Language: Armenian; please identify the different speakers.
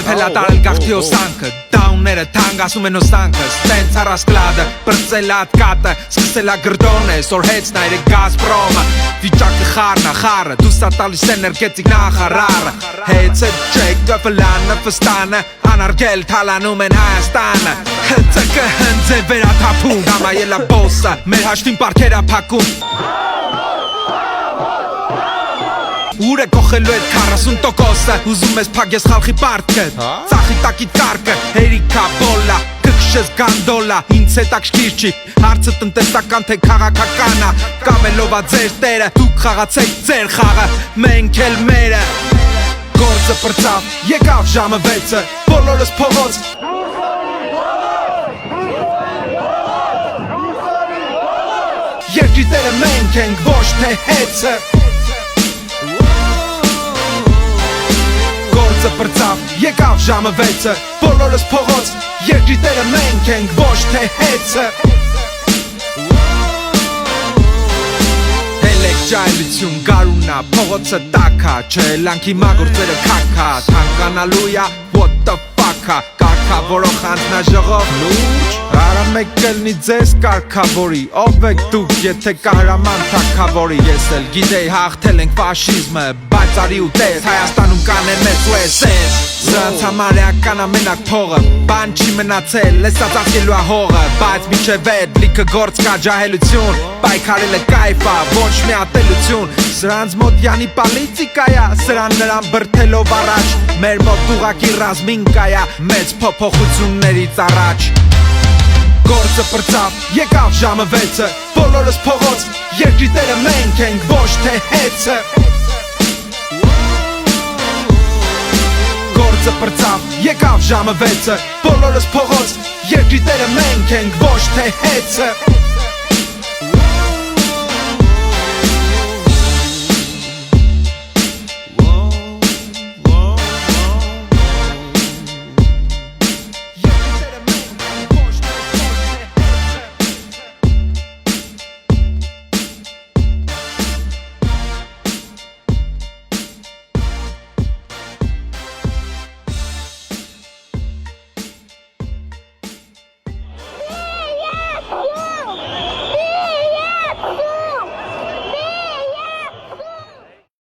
Speaker 1: թելատարել գաղթի օսանքը Դաունները թանկ ասում են օսանքը Ստենց առած կլադը, բրծել ատ կատը Սկսել ա գրդոն է, սոր հեծն այրը գազպրոմը Վիճակը խարնա խարը, դուսա տալիս էներգետիկ նախարարը Հեծը ջեկը վլանը վստանը Անարգել թալանում են Հայաստանը Հծկը հնձ է վերաթափում Դամա ելա բոսը, մեր հաշտին պարքերա պակում Ուր է կողելու էդ 40%-ը Ուզում ես պագես խալխի պարտքը Ծախի տակիտ կարկը, հերիքա բոլա Կքշես գանդոլա, ինձ հետ ակշկիր չի Հարցը տնտեսական թե քաղաքականա Կամելովա ձեր տերը, դուք խաղացեք ձեր խաղը Մենք էլ մերը Գործը պրծավ, եկավ ժամը 6-ը Բոլորս փողոց Երկրի տերը մենք ենք, ոչ թե հեծը Գործը պրծավ, եկավ ժամը 6-ը Բոլորս փողոց, երկրի տերը մենք ենք, ոչ թե հեծը Հելեք ջայլություն, գարունա, փողոցը տակա Չէ լանքի մագործերը կակա Թանկանալույա, what the fuck-ա Կարգավորող հանձնաժողով լուջ Արա մեկ կլնի ձեզ կարգավորի Ով եք դուք, եթե կահրաման թակավորի Ես էլ գիտեի հաղթել ենք ֆաշիզմը Բայց արի ու տես, Հայաստանում կանեն մեծ ու էսես Սրանց համարեական ամենակ փողը Բան չի մնացել, լեսած աղկելու ահողը Բայց միջև էդ լիքը գործ կա ջահելություն Պայքարելը կայֆա, ոչ մի ատելություն Սրանց մոտ յանի պալիցիկայա Սրան նրան բրթելով առաջ Մեր մոտ ուղակի ռազմին կայա Մեծ փոփոխություններից առաջ Գործը պրծավ, եկավ ժամը 6-ը Բոլորս փողոց, երկրի տերը մենք ենք, ոչ թե հեծը Գործը պրծավ, եկավ ժամը 6-ը Բոլորս փողոց, երկրի տերը մենք ենք, ոչ թե հեծը